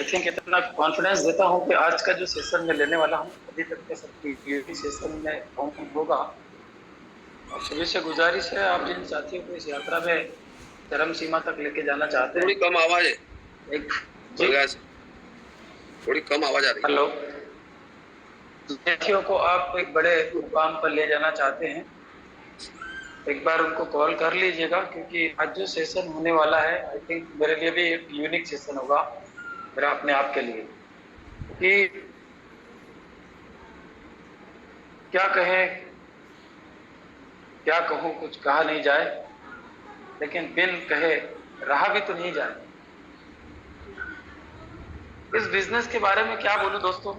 Think इतना confidence देता हूँ कि आज का जो सेशन में लेने वाला हूँ अभी तक के सबकी यूपी सेशन में काउंट होगा। और सभी से गुजारिश है, आप जिन साथियों को इस यात्रा में चरम सीमा तक लेके जाना चाहते थोड़ी हैं। कम आवाज है। एक जी, थोड़ी कम आवाज आ रही है। हेलो, साथियों को आप एक बड़े मुकाम पर ले जाना चाहते हैं, एक बार उनको कॉल कर लीजिएगा, क्योंकि आज जो सेशन होने वाला है आई थिंक मेरे लिए भी एक यूनिक सेशन होगा, मेरा अपने आप के लिए। कि क्या कहें, क्या कहूँ, कुछ कहा नहीं जाए, लेकिन बिन कहे रहा भी तो नहीं जाए। इस बिजनेस के बारे में क्या बोलूं दोस्तों,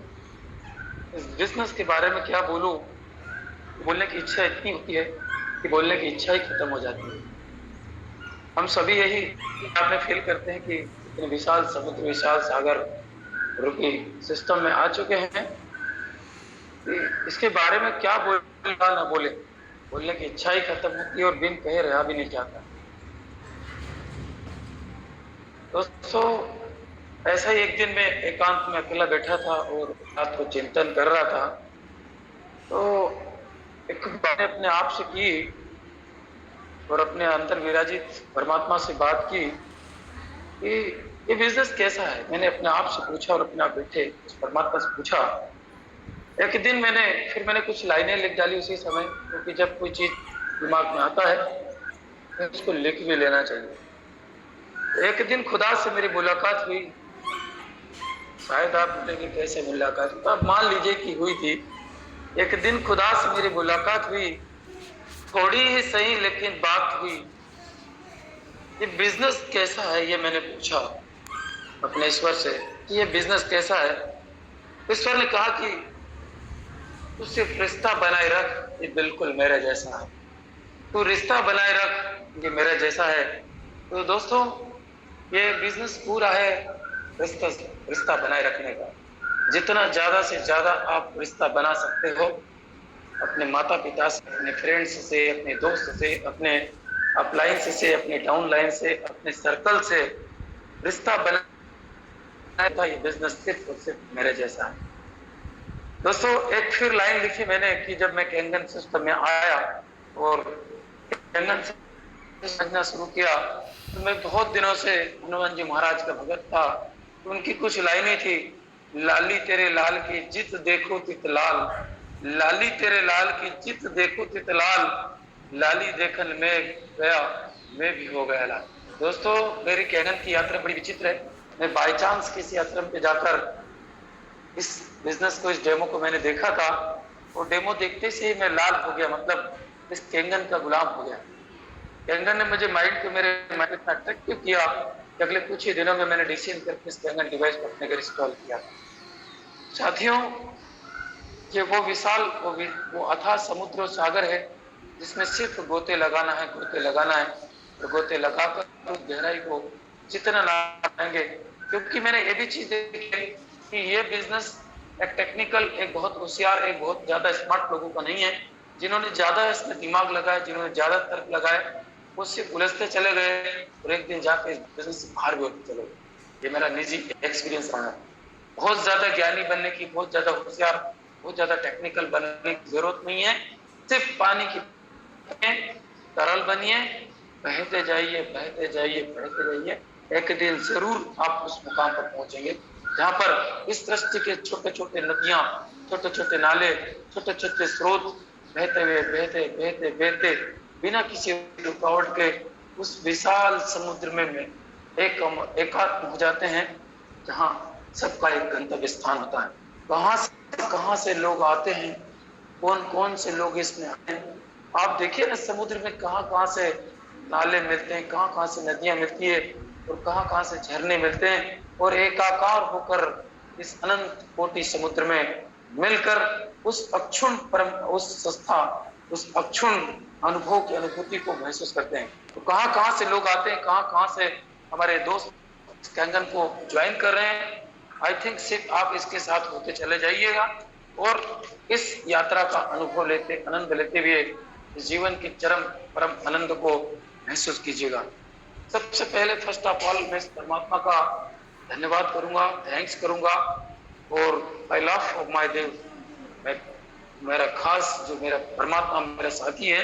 इस बिजनेस के बारे में क्या बोलूं। बोलने की इच्छा इतनी होती है कि बोलने की इच्छा ही खत्म हो जाती है। हम सभी यही आपने फील करते हैं कि इतने विशाल समुद्र, विशाल सागर रूपी सिस्टम में आ चुके हैं कि इसके बारे में क्या बोलना ना बोले, बोलने की इच्छा ही खत्म होती है और बिन कहे रहा भी नहीं जाता। दोस्तों, ऐसा ही एक दिन मैं एकांत में अकेला बैठा था और रात को चिंतन कर रहा था, तो एक बात अपने आप से की और अपने अंदर विराजित परमात्मा से बात की कि ये बिजनेस कैसा है। मैंने अपने आप से पूछा और अपने आप बैठे उस परमात्मा से पूछा। एक दिन मैंने कुछ लाइनें लिख डाली उसी समय, क्योंकि जब कोई चीज दिमाग में आता है तो उसको लिख भी लेना चाहिए। एक दिन खुदा से मेरी मुलाकात हुई। शायद आप बोलेंगे कैसे मुलाकात, तो आप मान लीजिए कि हुई थी। एक दिन खुदा से मेरी मुलाकात हुई, थोड़ी ही सही लेकिन बात हुई। ये बिजनेस कैसा है ये मैंने पूछा अपने ईश्वर से कि ये बिजनेस कैसा है। ईश्वर ने कहा कि तू सिर्फ रिश्ता बनाए रख, ये बिल्कुल मेरे जैसा है। तू रिश्ता बनाए रख, ये मेरे जैसा है। तो दोस्तों, ये बिजनेस पूरा है रिश्ता रिश्ता बनाए रखने का। जितना ज्यादा से ज्यादा आप रिश्ता बना सकते हो अपने माता पिता से, अपने फ्रेंड्स से, अपने दोस्त से, अपने अपलाइन से, अपने डाउनलाइन से, अपने सर्कल से रिश्ता बनाया था, ये बिजनेस सिर्फ और सिर्फ मेरे जैसा है। दोस्तों, एक फिर लाइन लिखी मैंने कि जब मैं कैंगन सिस्टम में आया और कैंगन समझना शुरू किया, तो मैं बहुत दिनों से हनुमान जी महाराज का भगत था। तो उनकी कुछ लाइनें थी, लाली तेरे लाल की जित देखो तित लाल, लाली तेरे लाल की जित देखो तित लाल, लाली देखन में गया मैं भी हो गया लाल। दोस्तों, मेरी कैनन की यात्रा बड़ी विचित्र है। मैं बाय चांस किसी आश्रम पे जाकर इस बिजनेस को, इस डेमो को मैंने देखा था और डेमो देखते से ही मैं लाल हो गया, मतलब इस कैंगन का गुलाम हो गया। कैंगन ने मुझे माइंड को, मेरे माइंड इतना अट्रैक्टिव किया कि अगले कुछ ही दिनों में मैंने डिसीजन करके इस कैंगन डिवाइस को अपने घर इंस्टॉल किया। साथियों, ये वो विशाल, वो अथाह समुद्र और सागर है जिसमें सिर्फ गोते लगाना है, गोते लगाना है और गोते लगाकर उस गहराई को जितना ना पाएंगे। क्योंकि मैंने ये भी चीज देखी कि ये बिजनेस एक टेक्निकल, एक बहुत होशियार, एक बहुत ज्यादा स्मार्ट लोगों का नहीं है। जिन्होंने ज्यादा इसमें दिमाग लगाया, जिन्होंने ज्यादा तर्क लगाया, वो सिर्फ उलझते चले गए और एक दिन जाकर इस बिजनेस से बाहर भी होते चले गए। ये मेरा निजी एक्सपीरियंस रहा है। बहुत ज्यादा ज्ञानी बनने की, बहुत ज्यादा होशियार, बहुत ज्यादा टेक्निकल बनने की जरूरत नहीं है। सिर्फ पानी की तरल बनिए, बहते जाइए, बहते जाइए, बहते जाइए। एक दिन जरूर आप उस मुकाम पर पहुंचेंगे जहां पर इस सृष्टि के छोटे छोटे नदियां, छोटे छोटे नाले, छोटे छोटे स्रोत बहते हुए, बहते बहते बहते बिना किसी रुकावट के उस विशाल समुद्र में एकात्म हो जाते हैं, जहां सबका एक गंतव्य स्थान होता है। कहां से लोग आते हैं, कौन कौन से लोग इसमें आते हैं। आप देखिए ना, समुद्र में कहां से नाले मिलते हैं, कहां से नदियां मिलती है और कहां से झरने मिलते हैं, और एकाकार होकर इस अनंत कोटि समुद्र में मिलकर उस अक्षुण परम, उस संस्था, उस अक्षुण अनुभव की अनुभूति को महसूस करते हैं। तो कहां से लोग आते हैं, कहां से हमारे दोस्त कैंगन को ज्वाइन कर रहे हैं। आई थिंक सिर्फ आप इसके साथ होते चले जाइएगा और इस यात्रा का अनुभव लेते, आनंद लेते हुए जीवन के चरम परम आनंद को महसूस कीजिएगा। सबसे पहले फर्स्ट ऑफ ऑल मैं परमात्मा का धन्यवाद करूंगा, थैंक्स करूंगा। और आई लव ऑफ माय देव, मैं मेरा खास जो मेरा परमात्मा मेरा साथी है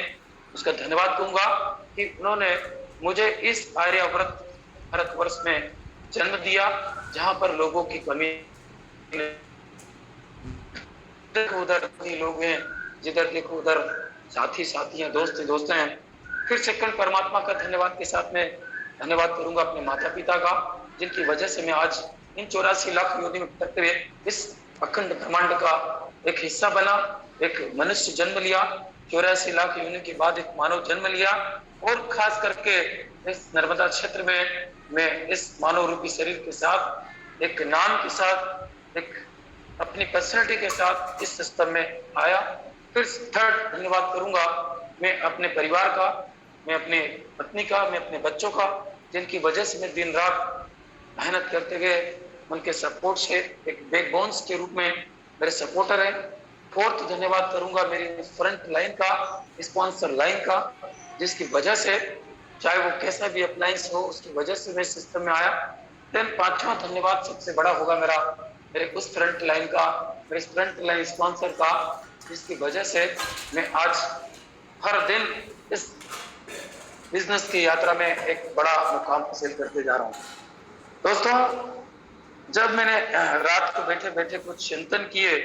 उसका धन्यवाद कहूंगा कि उन्होंने मुझे इस आर्यावर्त भारतवर्ष में जन्म दिया, जहां पर लोगों की कमी उधर लोग हैं, जिधर देखो उधर साथी साथी हैं, दोस्त दोस्त हैं। फिर सेकंड परमात्मा का धन्यवाद के साथ में धन्यवाद करूंगा अपने माता पिता का, जिनकी वजह से मैं आज इन 84 लाख योनि में करते हुए इस अखंड ब्रह्मांड का एक हिस्सा बना, एक मनुष्य जन्म लिया, 84 लाख योनि के बाद एक मानव जन्म लिया। और खास करके इस नर्मदा क्षेत्र में मैं इस मानव रूपी शरीर के साथ, एक नाम के साथ, एक अपनी पर्सनैलिटी के साथ इस सिस्टम में आया। फिर थर्ड धन्यवाद करूंगा मैं अपने परिवार का, मैं अपने पत्नी का, मैं अपने बच्चों का, जिनकी वजह से मैं दिन रात मेहनत करते गए, उनके सपोर्ट से एक बैकबोन्स के रूप में मेरे सपोर्टर है। फोर्थ धन्यवाद करूंगा मेरी फ्रंट लाइन का, स्पॉन्सर लाइन का, जिसकी वजह से चाहे वो कैसा भी अप्लायंस हो उसकी वजह से मैं सिस्टम में आया। देन पांचवा धन्यवाद सबसे बड़ा होगा मेरा मेरे उस फ्रंट लाइन का, मेरे फ्रंट लाइन स्पॉन्सर का, जिसकी वजह से मैं आज हर दिन इस बिजनेस की यात्रा में एक बड़ा मुकाम हासिल करते जा रहा हूँ। दोस्तों, जब मैंने रात को बैठे बैठे कुछ चिंतन किए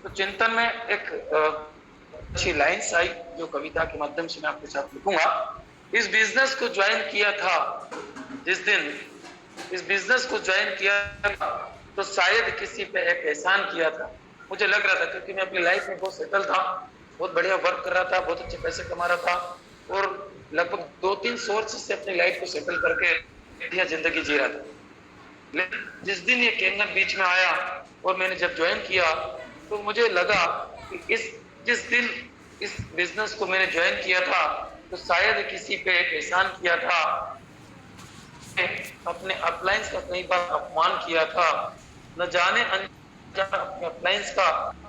तो चिंतन में एक अच्छी लाइन्स आई जो कविता के माध्यम से मैं आपके साथ लिखूंगा। इस बिजनेस को ज्वाइन किया था जिस दिन, इस बिजनेस को ज्वाइन किया तो शायद किसी पे एक एहसान किया था। मुझे लग रहा था क्योंकि मैं अपनी लाइफ में बहुत सेटल था, बहुत बढ़िया वर्क कर रहा था, बहुत अच्छे पैसे कमा रहा था और लगभग 2-3 सोर्स से अपनी लाइफ को सेटल करके बढ़िया जिंदगी जी रहा था। लेकिन जिस दिन ये कैंगन बीच में आया और मैंने जब ज्वाइन किया तो मुझे लगा कि जिस दिन इस बिजनेस को मैंने ज्वाइन किया था तो शायद किसी पे एक एहसान किया था, अपने अपलायंस का कई बार अपमान किया था, न जाने अनजाने अपने अपलायंस का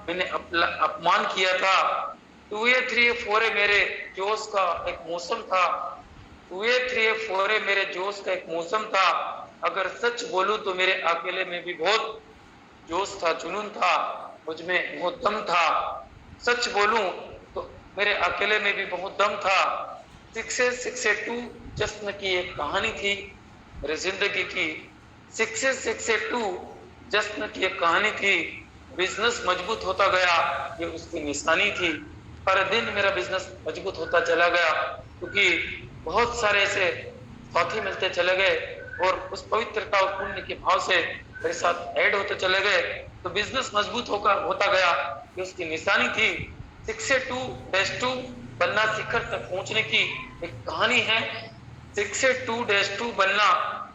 मैंने अपमान किया था। 2A 3A 4A मेरे जोश का एक मौसम था, 2A 3A 4A मेरे जोश का एक मौसम था। अगर सच बोलूं तो मेरे अकेले में भी बहुत जोश था, जुनून था, मुझ में बहुत दम था। सच बोलूं तो मेरे अकेले में भी बहुत दम था। 6A 2 जश्न की एक कहानी थी मेरी जिंदगी की, 6A 2 जश्न की एक कहानी थी। बिजनेस मजबूत होता गया, ये उसकी निशानी थी। हर दिन मेरा बिजनेस मजबूत होता चला गया क्योंकि बहुत सारे ऐसे साथी मिलते चले गए और उस पवित्रता और पुण्य के भाव से मेरे साथ ऐड होते चले गए तो बिजनेस मजबूत होता गया, ये उसकी निशानी थी। 6A 2 बनना शिखर तक पहुंचने की एक कहानी है। 6A 2 बनना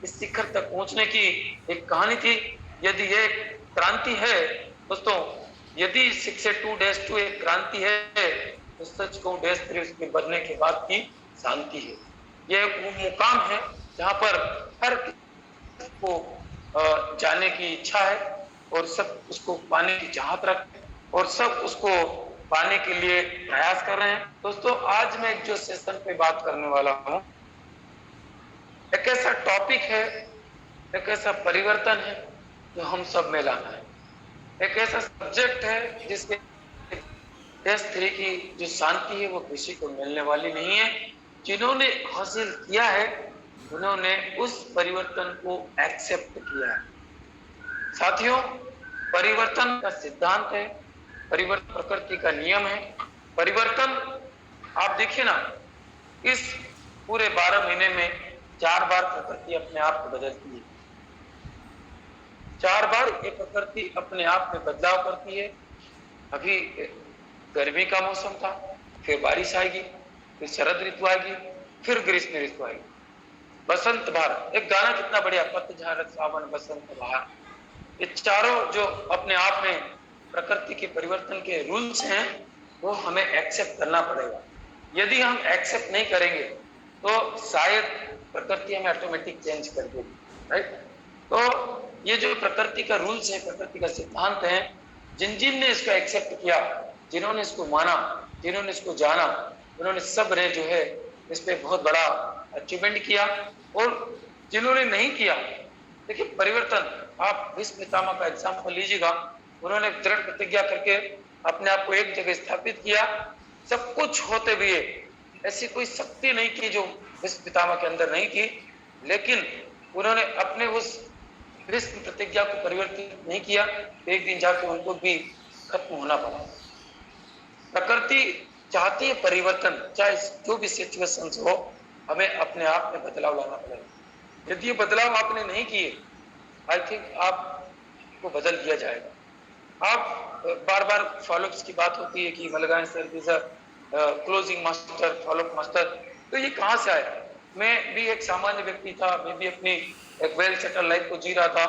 इस शिखर तक पहुंचने की एक कहानी थी। यदि ये क्रांति है दोस्तों, यदि 6A 2 एक क्रांति है तो सच को -3 उसके बनने के बाद की शांति है। ये वो मुकाम है जहां पर हर किसी को जाने की इच्छा है और सब उसको पाने की चाहत रखते हैं और सब उसको पाने के लिए प्रयास कर रहे हैं। दोस्तों, आज मैं जो सेशन पे बात करने वाला हूं, एक ऐसा टॉपिक है, एक ऐसा परिवर्तन है जो हम सब में लाना है, एक ऐसा सब्जेक्ट है जिसके -3 की जो शांति है वो किसी को मिलने वाली नहीं है। जिन्होंने हासिल किया है उन्होंने उस परिवर्तन को एक्सेप्ट किया है। साथियों, परिवर्तन का सिद्धांत है, परिवर्तन प्रकृति का नियम है। परिवर्तन आप देखिए ना, इस पूरे 12 महीने में 4 बार प्रकृति अपने आप को बदलती है, 4 बार ये प्रकृति अपने आप में बदलाव करती है। अभी गर्मी का मौसम था, फिर बारिश आएगी, फिर शरद ऋतु आएगी, फिर ग्रीष्म ऋतु आएगी, बसंत बहार। एक गाना कितना बढ़िया, पतझड़ सावन बसंत बहार। ये चारों जो अपने आप में प्रकृति के परिवर्तन के रूल्स हैं वो हमें एक्सेप्ट करना पड़ेगा। यदि हम एक्सेप्ट नहीं करेंगे तो शायद प्रकृति हमें ऑटोमेटिक चेंज कर देगी, राइट। तो ये जो प्रकृति का रूल्स है, प्रकृति का सिद्धांत है, जिन ने इसको एक्सेप्ट किया, जिन्होंने इसको माना, जिन्होंने इसको जाना, उन्होंने सब ने जो है इस पे बहुत बड़ा अचीवमेंट किया। और जिन्होंने नहीं किया, देखिए परिवर्तन, आप भीष्म पितामह का एग्जाम्पल लीजिएगा, उन्होंने दृढ़ प्रतिज्ञा करके अपने आप को एक जगह स्थापित किया, सब कुछ होते हुए ऐसी कोई शक्ति नहीं की जो भीष्म पितामह के अंदर नहीं थी, लेकिन उन्होंने अपने उस भीष्म प्रतिज्ञा को परिवर्तित नहीं किया, एक दिन जाके उनको भी खत्म होना पड़ा। प्रकृति चाहती है परिवर्तन, चाहे जो भी सिचुएशन हो, हमें अपने आप में बदलाव लाना पड़ेगा। यदि ये बदलाव आपने नहीं किए, आई थिंक आपको बदल दिया जाएगा। आप बार बार फॉलोअप्स की बात होती है कि मलगाएं sir is a closing master, follow up master, तो ये कहाँ से आया? मैं भी एक सामान्य व्यक्ति था, मैं भी अपनी एक वेल सेटल लाइफ को जी रहा था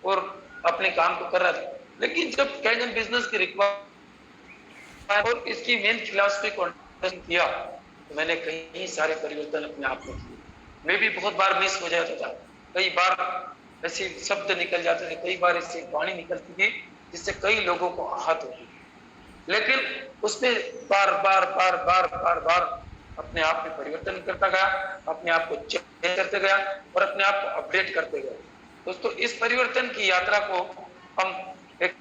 और अपने काम को कर रहा था, लेकिन जब कैजन बिजनेस की रिक्वायरमेंट और इसकी मेन फिलॉसफी को अंडरस्टैंड किया, तो मैंने कई सारे परिवर्तन अपने आप में किए। मैं भी बहुत बार मिस हो जाता था, कई बार ऐसे शब्द निकल जाते थे, कई बार ऐसी वाणी निकलती थी जिससे कई लोगों को आहत होती, लेकिन उसमें बार बार बार बार बार बार अपने आप में परिवर्तन करता गया, अपने आप को चेंज करते गया और अपने आप को अपडेट करते गया। दोस्तों, इस परिवर्तन की यात्रा को हम एक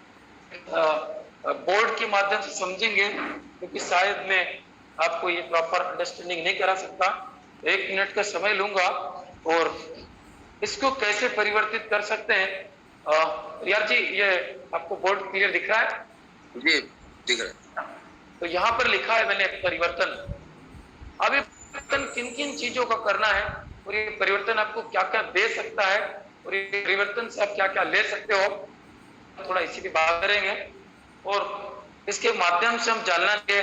बोर्ड के माध्यम से समझेंगे, क्योंकि शायद मैं आपको ये प्रॉपर अंडरस्टैंडिंग नहीं करा सकता। 1 मिनट का समय लूंगा और इसको कैसे परिवर्तित कर सकते हैं। यार जी, ये आपको बोर्ड क्लियर दिख रहा है? जी दिख रहा है। तो यहाँ पर लिखा है मैंने परिवर्तन। अब ये परिवर्तन किन किन चीजों का करना है और ये परिवर्तन आपको क्या क्या दे सकता है और ये परिवर्तन से आप क्या क्या ले सकते हो, थोड़ा इसी पे बात करेंगे। और इसके माध्यम से हम जानना चाहिए,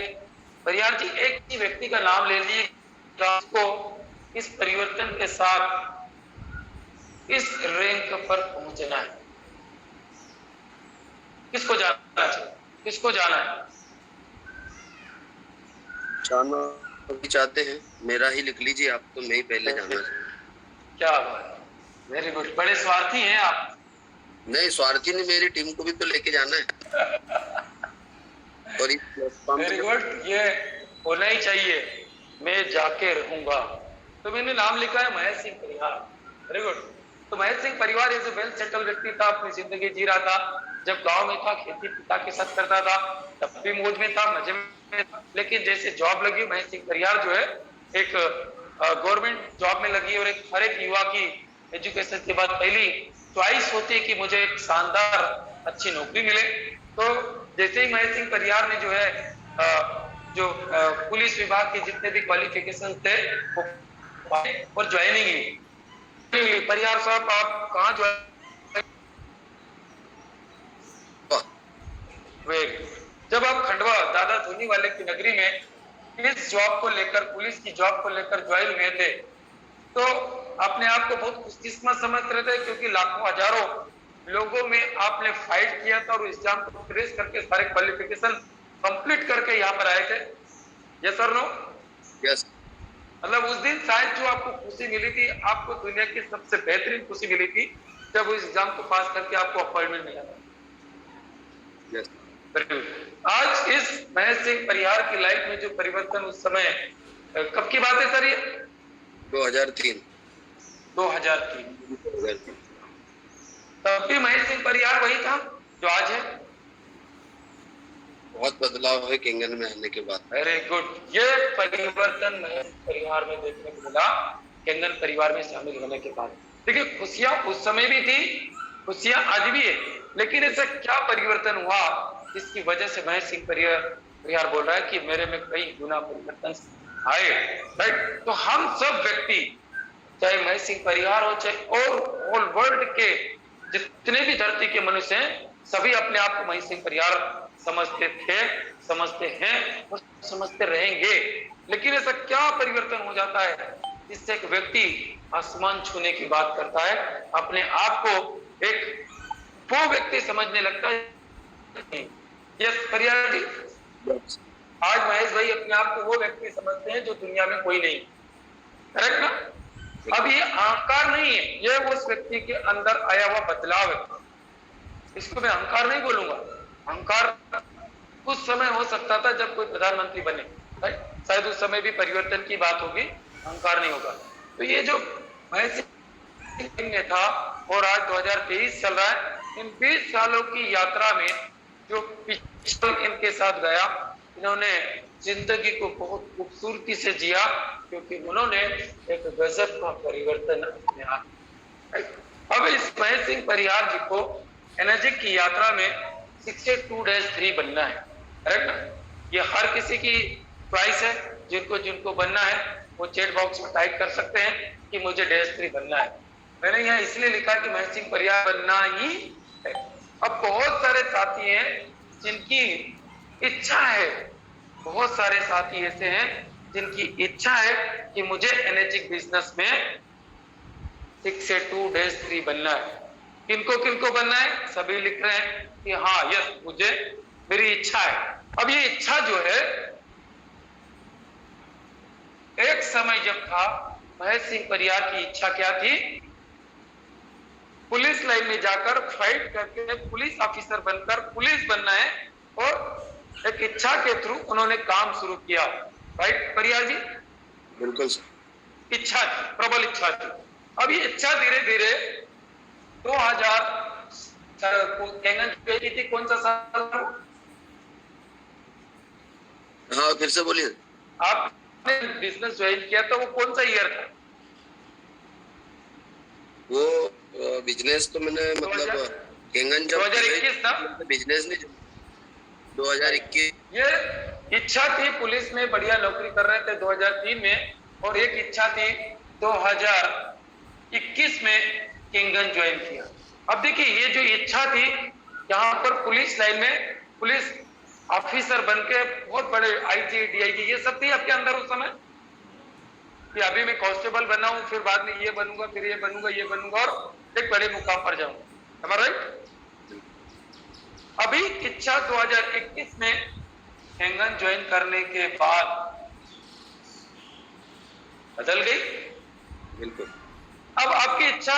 परियार जी एक ही व्यक्ति का नाम ले लीजिए जिसको इस परिवर्तन के साथ इस रैंक पर पहुंचना है। किसको जाना चाहिए, किसको जाना है? जाना भी चाहते हैं, मेरा ही लिख लीजिए आप, तो मैं ही पहले जाना चाहिए। क्या बात, वेरी गुड, बड़े स्वार्थी हैं आप। नहीं स्वार्थी नहीं, मेरी टीम को भी तो लेके जाना है। और वेरी गुड, ये होना ही चाहिए, मैं जाके रहूंगा। तो मैंने नाम लिखा है महेश सिंह परिहार। Very good. तो महेश सिंह परिवार एज ए वेल सेटल व्यक्ति था, अपनी जिंदगी जी रहा था। जब गांव में था, खेती पिता के साथ करता था, तब भी मौज में था, मजे में था। लेकिन जैसे जॉब लगी, महेश सिंह परिहार जो है एक गवर्नमेंट जॉब में लगी, और एक हर एक युवा की एजुकेशन के बाद पहली चॉइस होती है कि मुझे एक शानदार अच्छी नौकरी मिले। तो जैसे ही महेश सिंह परिहार ने जो है पुलिस विभाग के जितने भी क्वालिफिकेशन थे वो और ज्वाइनिंग ली। परिहार साहब, आप कहाँ ज्वाइन? जब आप खंडवा दादा धोनी वाले की नगरी में इस जॉब को लेकर, पुलिस की जॉब को लेकर ज्वाइन हुए थे, तो अपने आप को बहुत खुशकिस्मत समझ रहे थे, क्योंकि लाखों हजारों लोगों में आपने फाइट किया था और एग्जाम को क्रेश करके सारे क्वालिफिकेशन कंप्लीट करके यहाँ पर आए थे। यस और नो? यस। मतलब उस दिन शायद जो आपको खुशी मिली थी, आपको दुनिया की सबसे बेहतरीन खुशी मिली थी जब उस एग्जाम को पास करके आपको अपॉइंटमेंट मिला था। यस। आज इस महेश सिंह परिहार की लाइफ में जो परिवर्तन उस समय, कब की बात है सर ये? 2003। 2003। तब भी महेश सिंह परिहार वही था जो आज है? बहुत बदलाव है केंगन में आने के बाद। वेरी गुड, ये परिवर्तन महेश परिवार में देखने को मिला केंगन परिवार में शामिल होने के बाद। देखिए, खुशियां उस समय भी थी, खुशियां आज भी है, लेकिन ऐसा क्या परिवर्तन हुआ जिसकी वजह से महेश सिंह परिहार बोल रहा है कि मेरे में कई गुना परिवर्तन आए, राइट? तो हम सब व्यक्ति, चाहे महेश सिंह परिहार हो, चाहे और ऑल वर्ल्ड के जितने भी धरती के मनुष्य हैं, सभी अपने आप को महेश सिंह परिहार समझते थे, समझते हैं और समझते रहेंगे। लेकिन ऐसा क्या परिवर्तन हो जाता है जिससे एक व्यक्ति आसमान छूने की बात करता है, अपने आप को एक वो व्यक्ति समझने लगता है? यस परिहार जी, आज महेश भाई अपने आप को वो व्यक्ति समझते हैं जो दुनिया में कोई नहीं, करेक्ट ना? अब ये अहंकार नहीं है, ये उस व्यक्ति के अंदर आया हुआ बदलाव है। इसको मैं अहंकार नहीं बोलूंगा। अहंकार उस समय हो सकता था जब कोई प्रधानमंत्री बने, शायद उस समय भी परिवर्तन की बात होगी, अहंकार नहीं होगा। तो ये जो महेश में था और आज 2023 चल रहा है। इन 20 सालों की यात्रा में जो पिछले इनके साथ गया, इन्होंने जिंदगी को बहुत खूबसूरती से जिया, क्योंकि उन्होंने एक गजब का परिवर्तन अपने आप। अब इस महेश सिंह परिहार जी को एनर्जी की यात्रा में 682-3 बनना है, करेक्ट ना? ये हर किसी की च्वाइस है, जिनको जिनको बनना है वो चैट बॉक्स में टाइप कर सकते हैं कि मुझे -3 बनना है। मैंने यहाँ इसलिए लिखा कि महेश सिंह परिहार बनना ही है। अब बहुत सारे साथी हैं जिनकी इच्छा है, बहुत सारे साथी ऐसे हैं जिनकी इच्छा है कि मुझे एनर्जी बिजनेस में 682-3 बनना है। किनको किनको बनना है? सभी लिख रहे हैं कि हाँ यस, मुझे, मेरी इच्छा है। अब ये इच्छा जो है, एक समय जब था, महेश सिंह परिहार की इच्छा क्या थी? पुलिस लाइन में जाकर फाइट करके पुलिस ऑफिसर बनकर पुलिस बनना है, और एक इच्छा के थ्रू उन्होंने काम शुरू किया। राइट परिहार जी? बिल्कुल सर। इच्छा थी, प्रबल इच्छा थी। अब ये इच्छा धीरे धीरे 2000 थी, कौन सा साल? हाँ फिर से बोलिए। आपने बिजनेस ज्वाइन किया तो वो कौन सा ईयर था? वो बिजनेस तो मैंने मतलब केंगन जब 2021 था, बिजनेस नहीं, 2021। ये इच्छा थी, पुलिस में बढ़िया नौकरी कर रहे थे 2003 में, और एक इच्छा थी 2021 में किंगन ज्वाइन किया। अब देखिए ये जो इच्छा थी, यहाँ पर पुलिस लाइन में पुलिस ऑफिसर बनके बहुत बड़े आईजी डीआईजी ये सब थी आपके अंदर उस समय, कि अभी मैं कांस्टेबल बना हूं, फिर बाद में ये बनूंगा, फिर ये बनूंगा, ये बनूंगा और एक बड़े मुकाम पर जाऊंगा, राइट? अभी इच्छा 2021 में किंगन ज्वाइन करने के बाद बदल गई। बिल्कुल। अब आपकी इच्छा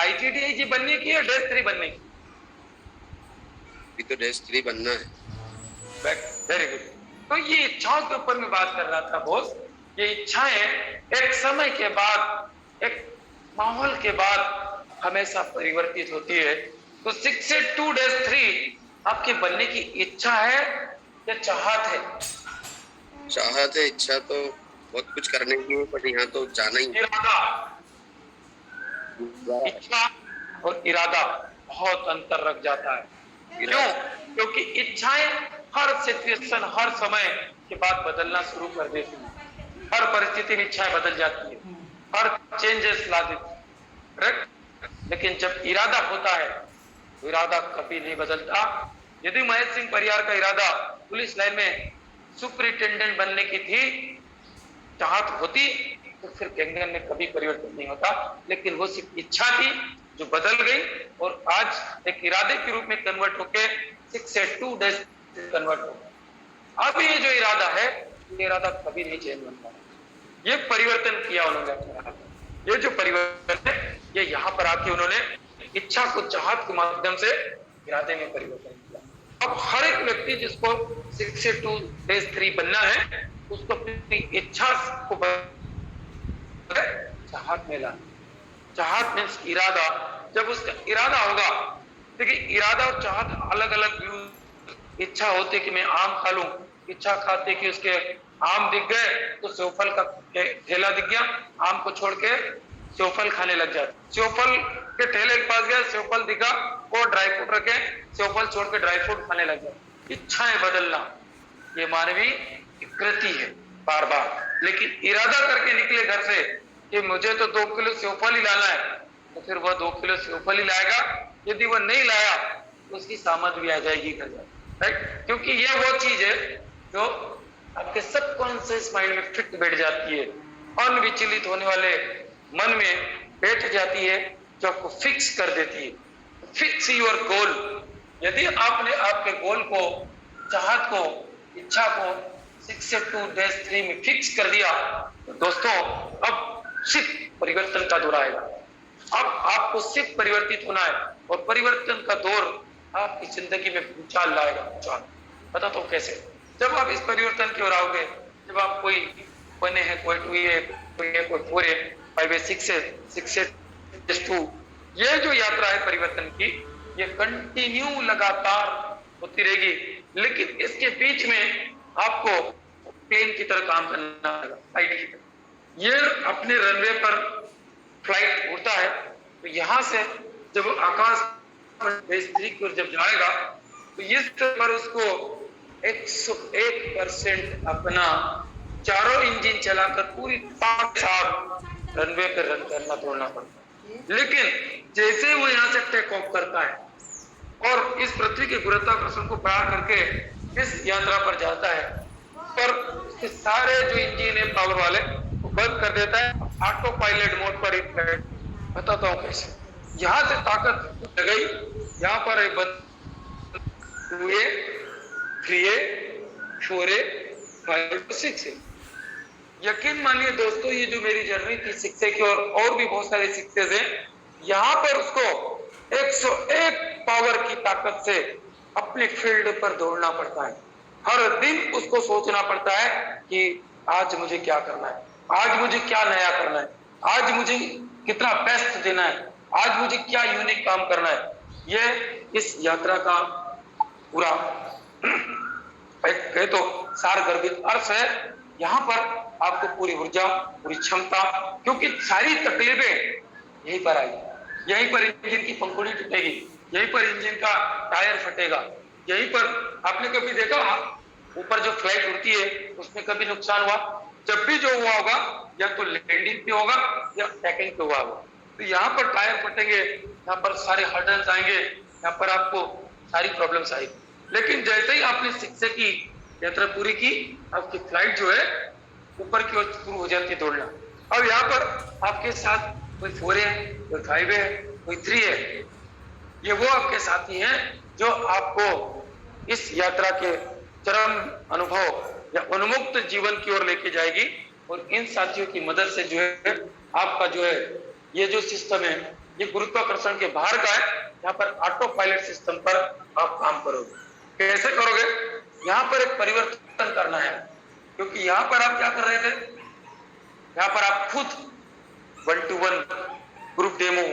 आईजीडीआईजी बनने की या -3 बनने की? अभी तो -3 बनना है। Very good. तो ये इच्छाओं के ऊपर मैं बात कर रहा था बॉस। ये इच्छाएं एक समय के बाद, एक माहौल के बाद हमेशा परिवर्तित होती है। तो 682-3 आपके बनने की इच्छा है या चाहत है? चाहत है, इच्छा तो बहुत कुछ करने की है, पर यहाँ तो जाना ही। इरादा, इच्छा और इरादा बहुत अंतर रख जाता है। क्यों? क्योंकि इच्छाएं हर सिचुएशन, हर समय के बाद बदलना शुरू कर देती है। हर परिस्थिति में इच्छाएं बदल जाती है, हर चेंजेस ला देती है, करेक्ट? लेकिन जब इरादा होता है तो इरादा कभी नहीं बदलता। यदि महेश सिंह परिहार का इरादा पुलिस लाइन में सुपरिटेंडेंट बनने की थी, चाहत होती, तो फिर किंगन में कभी परिवर्तन नहीं होता। लेकिन वो सिर्फ इच्छा थी जो बदल गई और आज एक इरादे के रूप में कन्वर्ट होके 682 कन्वर्ट हो गया। अब ये जो इरादा है, ये इरादा कभी नहीं चेंज होता। ये परिवर्तन किया उन्होंने अपने। ये जो परिवर्तन है, ये यहाँ पर आके उन्होंने इच्छा को चाहत के माध्यम से इरादे में परिवर्तन किया। अब हर एक व्यक्ति जिसको 682-3 बनना है, उसको अपनी इच्छा को चाहत में लाना। चाहत मीन्स इरादा। जब उसका इरादा होगा, देखिए इरादा और चाहत अलग अलग व्यू। इच्छा होती कि मैं आम खा लूं, इच्छा खाते कि उसके आम दिख गए तो सेवफल का ठेला दिख गया, आम को छोड़ के सेवफल खाने लग जाते। सेवफल के ठेले के पास गया, सेवफल दिखा और ड्राई फ्रूट रखे, सेवफल छोड़ के ड्राई फ्रूट खाने लग जाते। इच्छाएं बदलना ये मानवीय कृति है बार बार। लेकिन इरादा करके निकले घर से कि मुझे तो 2 किलो सेवफल ही लाना है, तो फिर वह 2 किलो सेवफल ही लाएगा। यदि वह नहीं लाया तो उसकी सामग्री आ जाएगी घर जाकर, राइट? क्योंकि यह वो चीज है जो आपके सबकॉन्शियस माइंड में फिट बैठ जाती है, अनविचलित होने वाले मन में बैठ जाती है, जो आपको फिक्स कर देती है। Fix your goal. यदि आपने आपके गोल को, चाहत को, इच्छा को 682-3 में फिक्स कर दिया, तो दोस्तों अब सिर्फ परिवर्तन का दौर आएगा। अब आपको सिर्फ परिवर्तित होना है, और परिवर्तन का दौर आपकी जिंदगी में भूचाल लाएगा। भूचाल पता तो कैसे? जब आप इस परिवर्तन की ओर आओगे, जब आप कोई बने हैं, कोई 2 है, कोई है, कोई 4 है, 5 है, 6 है, 6 है टू, ये जो यात्रा है परिवर्तन की, ये कंटिन्यू लगातार होती रहेगी, लेकिन इसके बीच में आपको प्लेन की तरह काम करना पड़ेगा, फ्लाइट की तरह। ये अपने रनवे पर फ्लाइट उड़ता है, तो यहां से जब आकाश की ओर जब जाएगा, तो इस पर उसको 101% अपना चारों इंजन चलाकर पूरी 5 साल रनवे पे रन करना दौड़ना पड़ता है। लेकिन जैसे वो यहाँ से टेक ऑफ करता है और इस पृथ्वी के गुरुत्वाकर्षण को पार करके इस यात्रा पर जाता है, पर उसके सारे जो इंजन है पावर वाले वो बंद कर देता है, ऑटो पायलट मोड पर ही। बताता हूँ कैसे। यहाँ से ताकत गई, यहाँ पर बंद 2A 3A 4A 5 6 है। यकीन मानिए दोस्तों, ये जो मेरी जर्नी थी शिक्षा की और भी बहुत सारे शिक्षे हैं, यहाँ पर उसको 101 पावर की ताकत से अपने फील्ड पर दौड़ना पड़ता है। हर दिन उसको सोचना पड़ता है कि आज मुझे क्या करना है, आज मुझे क्या नया करना है, आज मुझे कितना बेस्ट देना है, आज मुझे क्या यूनिक काम करना है। ये इस यात्रा का पूरा कहे तो सारगर्भित अर्थ है। यहाँ पर आपको पूरी ऊर्जा, पूरी क्षमता, क्योंकि सारी तकलीफें यहीं पर आई, यहीं पर इंजन की पंखुड़ी टूटेगी, यहीं पर इंजन का टायर फटेगा, यहीं पर आपने कभी देखा ऊपर जो फ्लाइट उड़ती है उसमें कभी नुकसान हुआ? जब भी जो हुआ होगा या तो लैंडिंग पे होगा या टैकिंग पे हुआ होगा। तो यहाँ पर टायर फटेंगे, यहाँ पर सारे हर्डल्स आएंगे, यहाँ पर आपको सारी प्रॉब्लम्स आएगी। लेकिन जैसे ही आपने शिक्षा की यात्रा पूरी की, आपकी फ्लाइट जो है ऊपर की ओर शुरू हो जाती है दौड़ना। अब यहाँ पर आपके साथ कोई 4 है, कोई 5 है, कोई 3 है। ये वो आपके साथी हैं जो आपको इस यात्रा के चरम अनुभव या उन्मुक्त जीवन की ओर लेके जाएगी। और इन साथियों की मदद से जो है आपका जो है ये जो सिस्टम है, ये गुरुत्वाकर्षण के बाहर का है। यहाँ पर ऑटो पायलट सिस्टम पर आप काम करोगे। कैसे करोगे? यहाँ पर एक परिवर्तन करना है, क्योंकि यहाँ पर आप क्या कर रहे थे, यहाँ पर आप खुद 1-to-1 ग्रुप डेमो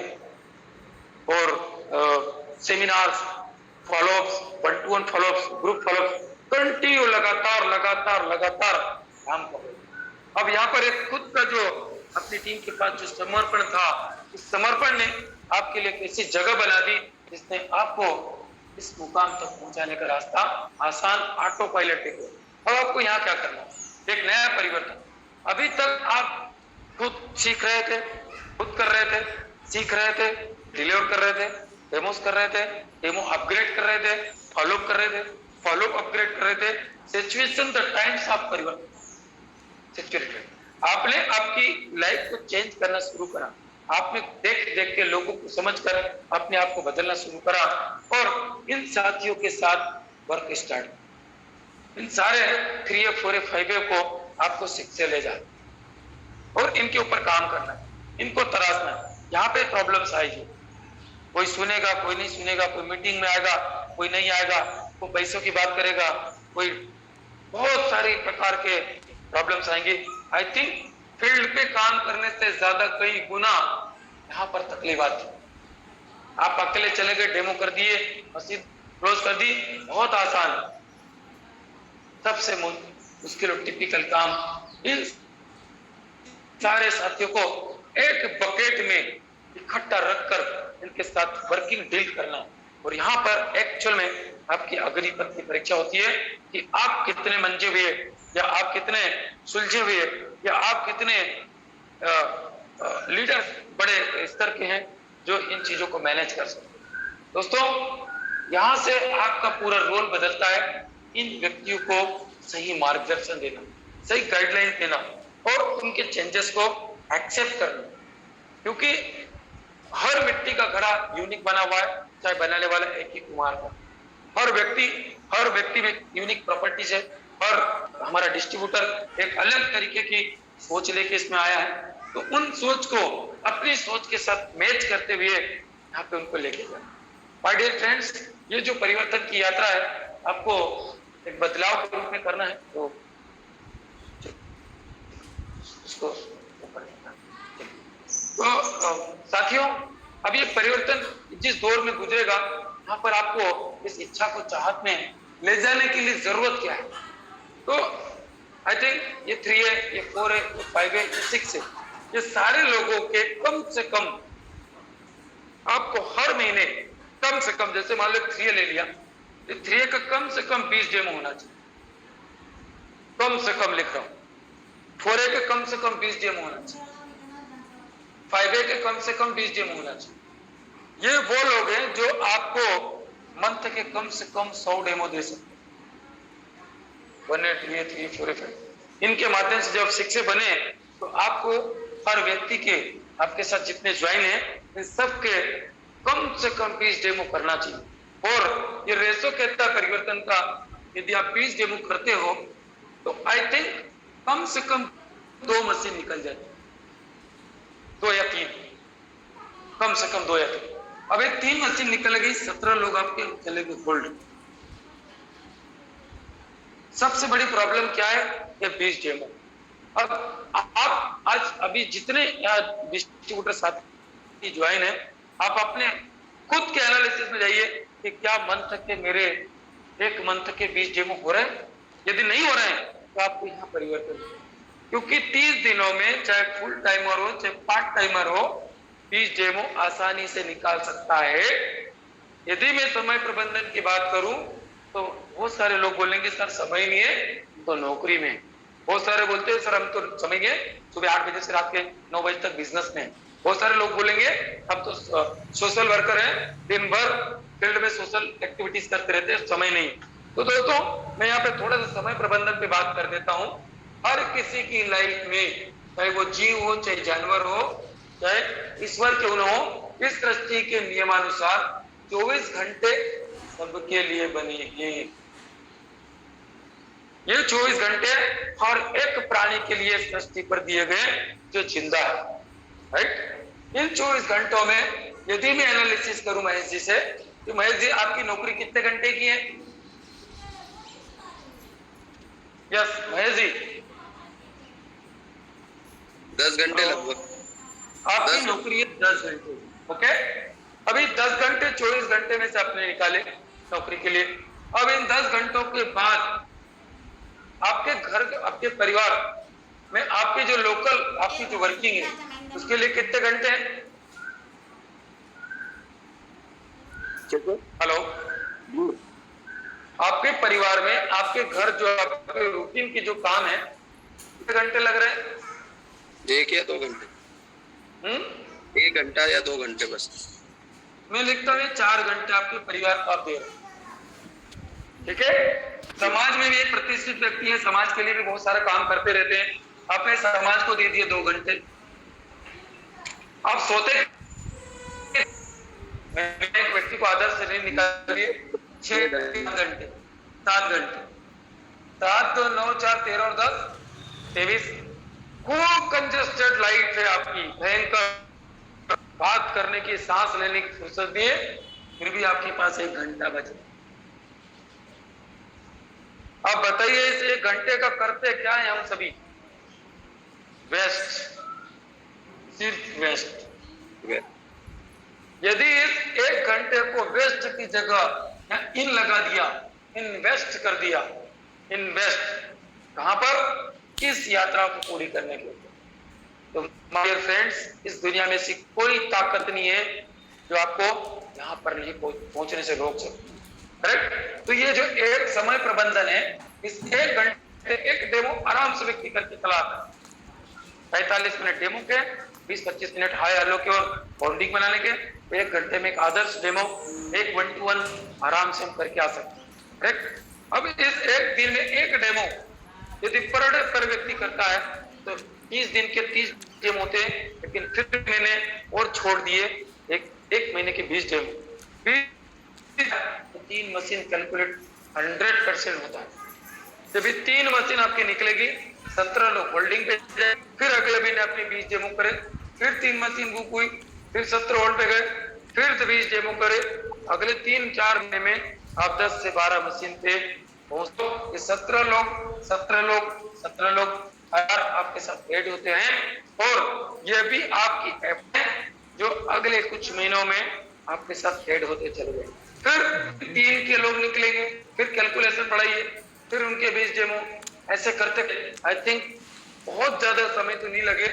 और seminars, follow-ups, 1-to-1 follow-ups, group follow-ups continue लगातार काम करो। अब यहाँ पर एक खुद का जो अपनी टीम के पास जो समर्पण था, इस समर्पण ने आपके लिए ऐसी जगह बना दी जिसने आपको इस मुकाम तक पहुंचाने का रास्ता आसान, ऑटो पायलट पे। अब आपको यहाँ क्या करना, एक नया परिवर्तन। अभी तक आप खुद सीख रहे थे, खुद कर रहे थे, सीख रहे थे, डिलीवर कर रहे थे, डेमोस कर रहे थे, डेमो अपग्रेड कर रहे थे, फॉलोअप कर रहे थे, फॉलोअप अपग्रेड कर रहे थे। सिचुएशन द टाइम्स ऑफ परिवर्तन, सिचुएशन आपने आपकी लाइफ को चेंज करना शुरू करा। आपने देख के लोगों को समझकर अपने आप को बदलना शुरू करा और इन साथियों के साथ वर्क स्टार्ट। इन सारे 3A 4A 5A को आपको शिक्षा ले जाना और इनके ऊपर काम करना है, इनको तराशना है। यहाँ पे प्रॉब्लम्स आएगी, कोई सुनेगा, कोई नहीं सुनेगा, कोई मीटिंग में आएगा, कोई नहीं आएगा, कोई पैसों की बात करेगा, कोई बहुत सारी प्रकार के प्रॉब्लम्स आएंगे। आई थिंक फील्ड पे काम करने से ज्यादा कई गुना यहाँ पर तकलीफ आती। आप अकेले चले गए, डेमो कर दिए, मशीन क्लोज कर दी, बहुत आसान। सबसे मुश्किल और टिपिकल काम इन सारे साथियों को एक बकेट में इकट्ठा रखकर इनके साथ वर्किंग डील करना। और यहाँ पर एक्चुअल में आपकी अग्निपथ की परीक्षा होती है कि आप कितने मंजे हुए, या आप कितने सुलझे हुए, या आप कितने लीडर बड़े स्तर के हैं जो इन चीजों को मैनेज कर सकते। दोस्तों, यहाँ से आपका पूरा रोल बदलता है। इन व्यक्तियों को सही मार्गदर्शन देना, सही गाइडलाइन देना और उनके चेंजेस को एक्सेप्ट करना, क्योंकि हर मिट्टी का घड़ा यूनिक बना हुआ है, चाहे बनाने वाला एक ही कुम्हार का। हर व्यक्ति में यूनिक प्रॉपर्टीज है। और हमारा डिस्ट्रीब्यूटर एक अलग तरीके की सोच लेके इसमें आया है, तो उन सोच को अपनी सोच के साथ मैच करते हुए यहाँ पे उनको लेके जाए। माय डियर फ्रेंड्स, ये जो परिवर्तन की यात्रा है आपको एक बदलाव के रूप में करना है, तो उसको साथियों, अब ये परिवर्तन जिस दौर में गुजरेगा, यहाँ पर आपको इस इच्छा को चाहत में ले जाने के लिए जरूरत क्या है? तो आई थिंक ये 3 है, ये 4 है, ये 5 है, ये 6 है, ये सारे लोगों के कम से कम आपको हर महीने कम से कम, जैसे मान लो 3 ले लिया, ये 3 का कम से कम 20 डेमो होना चाहिए, कम से कम लिख रहा हूं। 4 का कम से कम 20 डेमो होना चाहिए, 5 के कम से कम 20 डेमो होना चाहिए। ये वो लोग हैं जो आपको मंथ के कम से कम 100 डेमो दे सकते हैं। 1 8 3 3 4 5 इनके माध्यम से जब 6 बने तो आपको हर व्यक्ति के आपके साथ जितने ज्वाइन है इन सबके कम से कम 20 डेमो करना चाहिए। और ये रेशो कहता है परिवर्तन का, यदि आप 20 डेमो करते हो तो आई थिंक कम से कम 2 मशीन निकल जाती, 2 या 3, कम से कम 2 या 3। अब एक 3 मशीन निकल गई, 17 लोग आपके चले गए होल्ड। सबसे बड़ी प्रॉब्लम क्या है? ये 20 डेमो। अब आप आज अभी जितने डिस्ट्रीब्यूटर साथी ज्वाइन है, आप अपने खुद के एनालिसिस में जाइए कि क्या मंथ के मेरे एक मंथ के 20 डेमो हो रहे हैं। यदि नहीं हो रहे हैं तो आपको यहाँ परिवर्तन, क्योंकि 30 दिनों में चाहे फुल टाइमर हो चाहे पार्ट टाइमर हो, 20 डेमो आसानी से निकाल सकता है। यदि मैं समय प्रबंधन की बात करूं तो बहुत सारे लोग बोलेंगे सर समय नहीं है तो नौकरी में। बहुत सारे बोलते हैं सर हम तो समझ सुबह 8 बजे से रात के 9 बजे तक बिजनेस में। बहुत सारे लोग बोलेंगे हम तो सोशल वर्कर हैं, दिन भर फील्ड में सोशल एक्टिविटीज करते रहते हैं, समय नहीं। तो दोस्तों मैं यहाँ पे थोड़ा सा समय प्रबंधन पे बात कर देता हूँ। हर किसी की लाइफ में, चाहे वो जीव हो चाहे जानवर हो चाहे ईश्वर क्यों न हो, इस सृष्टि के नियमानुसार 24 घंटे सबके लिए बने हैं। ये 24 घंटे हर एक प्राणी के लिए सृष्टि पर दिए गए जो जिंदा है, राइट। इन 24 घंटों में यदि मैं एनालिसिस करूं महेश जी से, तो महेश जी आपकी नौकरी कितने घंटे की है? यस महेश जी, 10 घंटे लगभग। आपकी नौकरी है 10 घंटे, ओके। अभी 10 घंटे 24 घंटे में से आपने निकाले नौकरी के लिए। अब इन 10 घंटों के बाद आपके घर, आपके परिवार में आपके जो लोकल, आपकी जो वर्किंग है उसके लिए कितने घंटे हैं? हेलो, आपके परिवार में आपके घर जो आपके रूटीन के जो काम है कितने घंटे लग रहे हैं? 1 या 2 घंटे। 1 घंटा या 2 घंटे बस। मैं लिखता हूँ 4 घंटे आपके परिवार को आप दे रहे हैं, ठीक है। समाज में भी एक प्रतिष्ठित व्यक्ति है, समाज के लिए भी बहुत सारा काम करते रहते हैं, आपने समाज को दे दिए 2 घंटे। आप सोते, मैंने एक व्यक्ति को आदर्श से नहीं निकाल दिए 6 घंटे 7 घंटे, 7 2 9 4 13 और 10 23। खूब कंजेस्टेड लाइफ है आपकी, भयंकर, बात करने की, सांस लेने की फुर्सत नहीं है, फिर भी आपके पास 1 घंटा बचे। अब बताइए इस 1 घंटे का करते क्या है हम सभी? वेस्ट, सिर्फ वेस्ट। यदि इस 1 घंटे को वेस्ट की जगह इन लगा दिया, इन्वेस्ट कर दिया, इन्वेस्ट कहां पर? किस यात्रा को पूरी करने के लिए। तो माय डियर फ्रेंड्स, इस दुनिया में से कोई ताकत नहीं है जो आपको यहां पर नहीं पहुंचने से रोक सकती, करेक्ट। तो ये जो एक समय प्रबंधन है, इस 1 घंटे एक डेमो आराम से व्यक्ति करके चला आता है। 45 मिनट डेमो के, 20-25 मिनट हाई हेलो के और बॉन्डिंग बनाने के, 1 घंटे में एक आदर्श डेमो, एक 1-to-1 आराम से हम करके आ सकते हैं, करेक्ट। अब इस एक दिन में एक डेमो यदि पर डे पर व्यक्ति करता है तो 30 दिन के 30 डेमो होते हैं, लेकिन फिर मैंने और छोड़ दिए एक महीने के 20 डेमो। 3 मशीन कैलकुलेट 100% होता है। जब 3 मशीन आपके निकलेगी, 17 लोग होल्डिंग पे जाए, फिर अगले महीने अपनी 20 डेमो करे, फिर 3 मशीन बुक हुई, फिर 17 होल्ड पे गए, फिर 20 डेमो करे, अगले 3-4 महीने में आप 10 से 12 मशीन पे पहुंचो। ये 17 लोग आपके साथ ऐड होते हैं और यह भी आपकी ऐप है जो अगले कुछ महीनों में आपके साथ ऐड होते चले गए। फिर 3 के लोग निकलेंगे, फिर कैलकुलेशन बढ़ाइए, फिर उनके बीच डेमो, ऐसे करते आई थिंक बहुत ज्यादा समय तो नहीं लगे,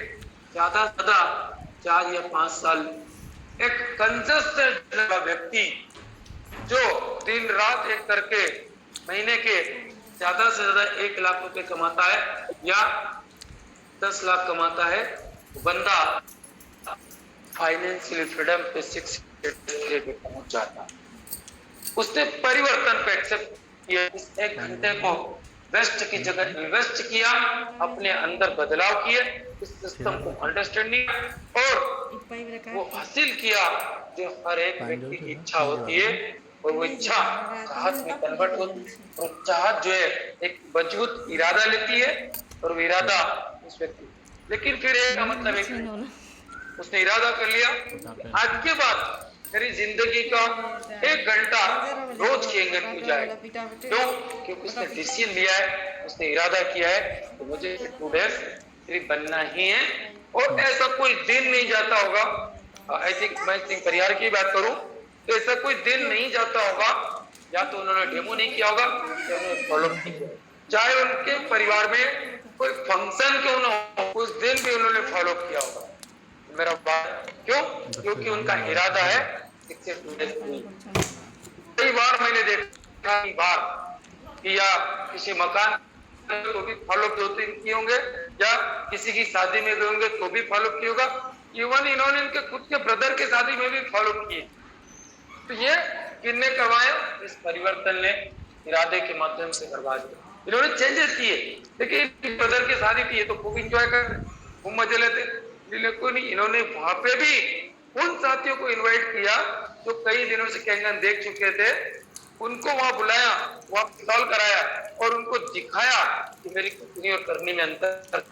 ज्यादा से ज्यादा 4 या 5 साल। एक कंसिस्टेंट व्यक्ति जो दिन रात एक करके महीने के ज्यादा से ज्यादा 1 लाख रुपए कमाता है या 10 लाख कमाता है, बंदा फाइनेंशियल फ्रीडम पे 6 पे पहुंच जाता है। उसने परिवर्तन को एक्सेप्ट किया, इस 1 घंटे को वेस्ट की जगह इन्वेस्ट किया, अपने अंदर बदलाव किए, इस सिस्टम को अंडरस्टैंडिंग और वो हासिल किया जो हर एक व्यक्ति की इच्छा होती है और वो इच्छा चाहत में कन्वर्ट होती है और चाहत जो है एक मजबूत इरादा लेती है और वो इरादा उस व्यक्ति, लेकिन फिर एक मतलब एक उसने इरादा कर लिया आज के बाद मेरी जिंदगी का 1 घंटा रोज की एंगल हो जाएगा। क्यों? क्योंकि उसने डिसीजन लिया है, उसने इरादा किया है तो मुझे 2 डेज सिर्फ बनना ही है और ऐसा कोई दिन नहीं जाता होगा। आई थिंक मैं परिवार की बात करूं तो ऐसा कोई दिन नहीं जाता होगा या तो उन्होंने डेमो नहीं किया होगा या उन्होंने फॉलो किया, चाहे उनके परिवार में कोई फंक्शन क्यों ना हो उस दिन भी उन्होंने फॉलो किया होगा। मेरा बात क्यों? क्योंकि उनका इरादा है। कई बार मैंने देखा कि या किसी मकान तो भी फॉलो किए होंगे या किसी की शादी में गए होंगे तो भी फॉलो किया होगा, इवन इन्होंने इनके खुद के ब्रदर की शादी में भी फॉलो किए। तो ये किसने करवाया? इस परिवर्तन ने इरादे के माध्यम से करवा दिया। इन्होंने चेंजेस किए, लेकिन ब्रदर की शादी थी तो खूब इंजॉय कर खूब मजे लेते, लेकिन इन्होंने वहां पे भी उन साथियों को इनवाइट किया जो कई दिनों से कैंगन देख चुके थे, उनको वहां बुलाया, वहां सॉल्व कराया और उनको दिखाया कि मेरी कुकिंग और करनी में अंतर,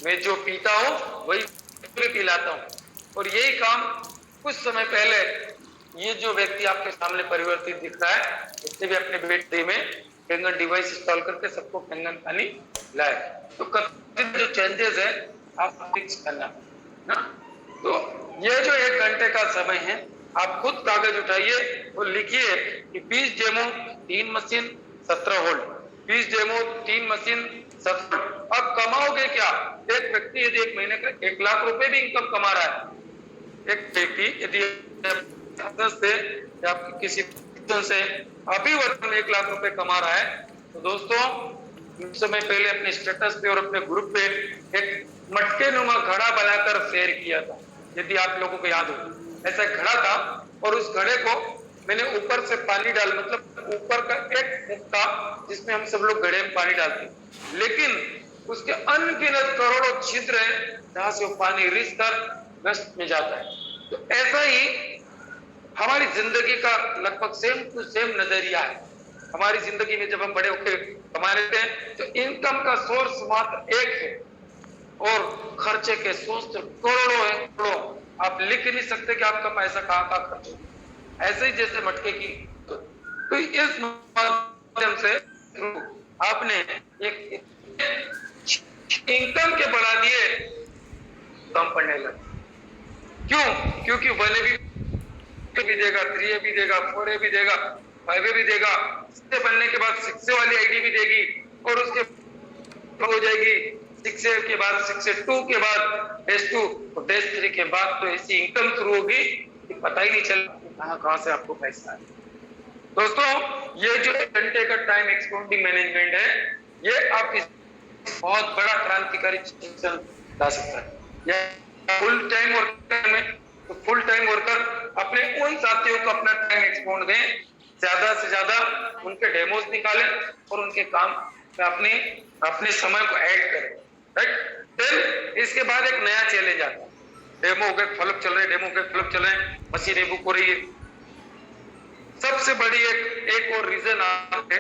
मैं जो पीता हूँ वही पिलाता हूँ। और यही काम कुछ समय पहले ये जो व्यक्ति आपके सामने परिवर्तित दिख रहा है, उसने भी अपने बेटे में कैंगन डिवाइस इंस्टॉल करके सबको कैंगन पानी लाए। तो कथित जो चेंजेस है आप फिक्स करना ना। तो ये जो 1 घंटे का समय है, आप खुद कागज उठाइए और लिखिए कि 20 demo 3 machine 17 hold, 20 demo 3 machine 17। अब कमाओगे क्या? एक व्यक्ति यदि 1 महीने का 1 लाख रुपए भी इनकम कमा रहा है, एक व्यक्ति यदि से या किसी से अभी वर्तमान 1 लाख रुपए कमा रहा है, तो दोस्तों कुछ समय पहले अपने स्टेटस पे और अपने ग्रुप पे एक मटके नुमा घड़ा बनाकर शेयर किया था, यदि आप लोगों को याद हो। ऐसा घड़ा था और उस घड़े को मैंने ऊपर से पानी डाल, मतलब ऊपर का एक मुक्का जिसमें हम सब लोग घड़े में पानी डालते, लेकिन उसके अनगिनत करोड़ों छिद्र हैं जहां से वो पानी रिस कर वेस्ट में जाता है। तो ऐसा ही हमारी जिंदगी का लगभग सेम टू सेम नजरिया है। हमारी जिंदगी में जब हम बड़े होकर कमा लेते हैं तो इनकम का सोर्स मात्र एक है और खर्चे के सोर्स करोड़ों है, करोड़ों। आप लिख नहीं सकते कि आपका पैसा कहाँ कहाँ खर्च हो। ऐसे ही जैसे मटके की, तो इस माध्यम से आपने एक इनकम के बढ़ा दिए, कम पड़ने लगे। क्यों? क्योंकि वन भी देगा, 3A भी देगा, 4A भी देगा, 5A भी देगा, 6 बनने के बाद 6A वाली आईडी भी देगी और उसके हो जाएगी 6A के बाद 6A2 के बाद डेज 2 और डेज 3 के बाद तो ऐसी इनकम शुरू होगी कि पता ही नहीं चला कहां से आपको पैसा है। दोस्तों ये जो 1 घंटे का टाइम एक्सपाउंडिंग मैनेजमेंट है, ये आप इस बहुत बड़ा क्रांतिकारी ला सकता है। यह फुल टाइम वर्कर में तो फुल टाइम वर्कर अपने उन साथियों को अपना टाइम एक्सपाउंड दें, ज्यादा से ज्यादा उनके डेमोज निकालें और उनके काम में अपने समय को ऐड करें, राइट। फिर इसके बाद एक नया चैलेंज आता है, डेमो हो गए, फॉलोअप चल रहे, डेमो हो गए, फॉलोअप चल रहे, मशीनें बुक हो रही है। सबसे बड़ी एक और रीजन है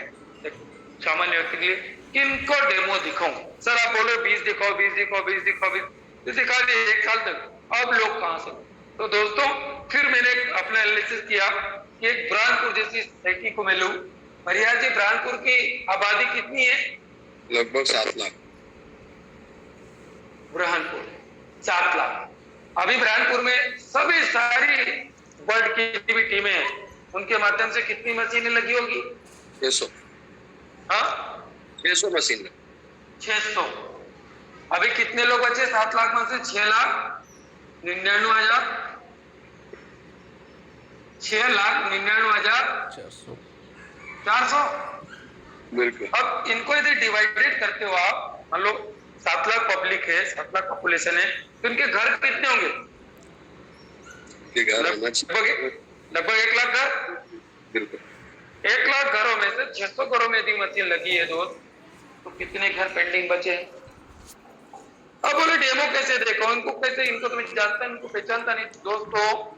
सामान्य व्यक्ति के लिए, किनको डेमो दिखाऊं। सर आप बोलो 20 दिखाओ, 20 दिखाओ, 20 दिखाओ, 20 दिखा दिए 1 साल तक, अब लोग कहां से? तो दोस्तों फिर मैंने अपना एनालिसिस किया कि एक बुरहानपुर जैसी सोसाइटी को मैं लूं। मरिया जी, बुरहानपुर की आबादी कितनी है? लगभग 7 लाख। बुरहानपुर 7 लाख। अभी बुरहानपुर में सभी सारी वर्ल्ड की भी टीमें हैं, उनके माध्यम से कितनी मशीनें लगी होगी? 600। हाँ 600 मशीन। 600। अभी कितने लोग बचे 7 लाख में से? 6,99,000 6,99,400। बिल्कुल। अब इनको यदि डिवाइडेड करते हो आप, मान लो 7 लाख पब्लिक है, 7 लाख पॉपुलेशन है, तो इनके घर कितने होंगे? लगभग 1 लाख घर। बिल्कुल। 1 लाख घरों में से 600 घरों में यदि मशीन लगी है दोस्त, तो कितने घर पेंडिंग बचे? अब बोले डेमो कैसे देखो, इनको कैसे, इनको तो मैं जानता, इनको पहचानता नहीं दोस्तों।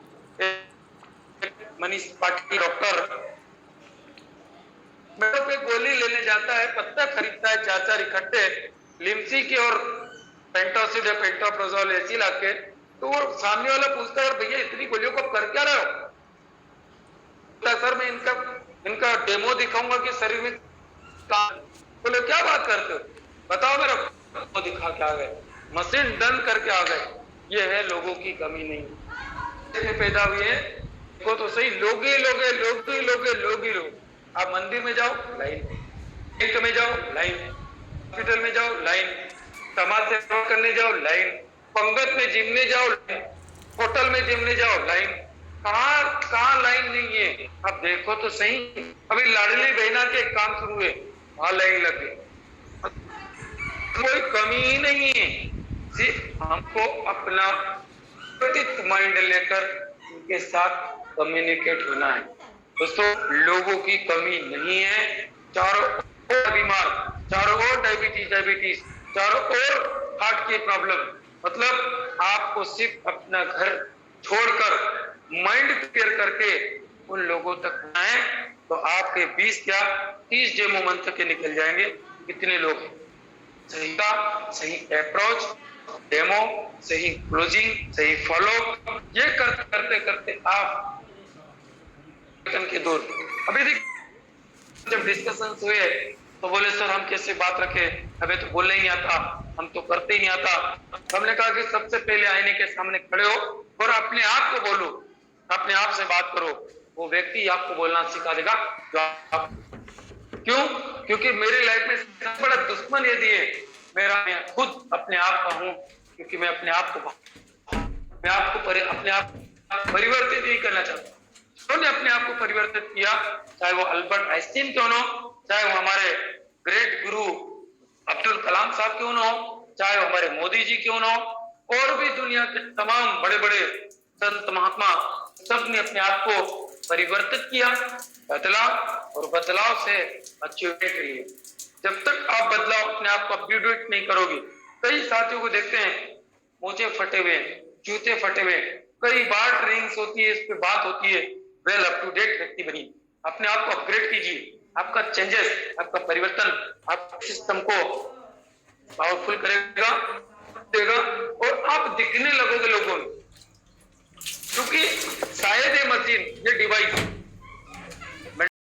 मनीष पाटिल डॉक्टर मेरे पे गोली लेने जाता है, पत्ता खरीदता है 4-4 इकट्ठे लिम्सी के और पेंटासिड या पेंटाप्रोजोल ऐसी लाके, तो वो सामने वाला पूछता है भैया इतनी गोलियों को कर क्या रहे हो? सर मैं इनका डेमो दिखाऊंगा कि शरीर में बोले क्या बात करते हो, बताओ मेरा डेमो दिखा के आ गए, मशीन डन करके आ गए। ये है लोगों की कमी नहीं पैदा हुई है। देखो तो सही, लोग ही लोग। आप मंदिर में जाओ लाइन, बैंक में जाओ लाइन, हॉस्पिटल में जाओ लाइन, समाज सेवा करने जाओ लाइन, पंगत में जिमने जाओ लाइन, होटल में जिमने जाओ लाइन। कहाँ लाइन नहीं है? अब देखो तो सही, अभी लाडली बहना के काम शुरू है, वहां लाइन लग गई। कोई कमी ही नहीं है, सिर्फ हमको अपना माइंड लेकर उनके साथ कम्युनिकेट होना है। दोस्तों लोगों की कमी नहीं है, चारों ओर बीमार, चारों ओर डायबिटीज, चारों ओर हार्ट की प्रॉब्लम। मतलब आपको सिर्फ अपना घर छोड़कर माइंड क्लियर करके उन लोगों तक आए तो आपके 20 क्या 30 डेमो मंथ के निकल जाएंगे। कितने लोग हैं? सही अप्रोच, डेमो, सही क्लोजिंग, सही फॉलो, ये करते करते आप के दूर। अभी जब डिस्कशन हुए तो बोले सर हम कैसे बात रखे, अबे तो बोलने ही नहीं आता, हम तो करते ही नहीं आता। हमने कहा कि सबसे पहले आईने के सामने खड़े हो और अपने आप को बोलो, अपने आप से बात करो, वो व्यक्ति आपको बोलना सिखा देगा। क्यों? क्योंकि मेरी लाइफ में सबसे बड़ा दुश्मन यदि है मेरा, मैं खुद अपने आप का हूं, क्योंकि मैं अपने आप को परिवर्तित नहीं करना चाहता। उन्होंने अपने आप को परिवर्तित किया, चाहे वो अल्बर्ट आइंस्टीन क्यों ना हो, चाहे वो हमारे ग्रेट गुरु अब्दुल कलाम साहब क्यों ना हो, चाहे वो हमारे मोदी जी क्यों ना हो, और भी दुनिया के तमाम बड़े बड़े संत महात्मा, सबने अपने आप को परिवर्तित किया, बदला, और बदलाव से अचीवमेंट लिए। जब तक आप बदलाव अपने आप को अपडेट नहीं करोगे, कई साथियों को देखते हैं मोजे फटे हुए, जूते फटे हुए, कई बार ट्रेनिंग्स होती है, इस पे बात होती है, वेल अप टू डेट व्यक्ति बनिए, अपने आप को अपग्रेड कीजिए, आपका चेंजेस, आपका परिवर्तन आपके सिस्टम को पावरफुल करेगा, देगा, और आप दिखने लगोगे लोगों में। क्योंकि शायद ये मशीन, ये डिवाइस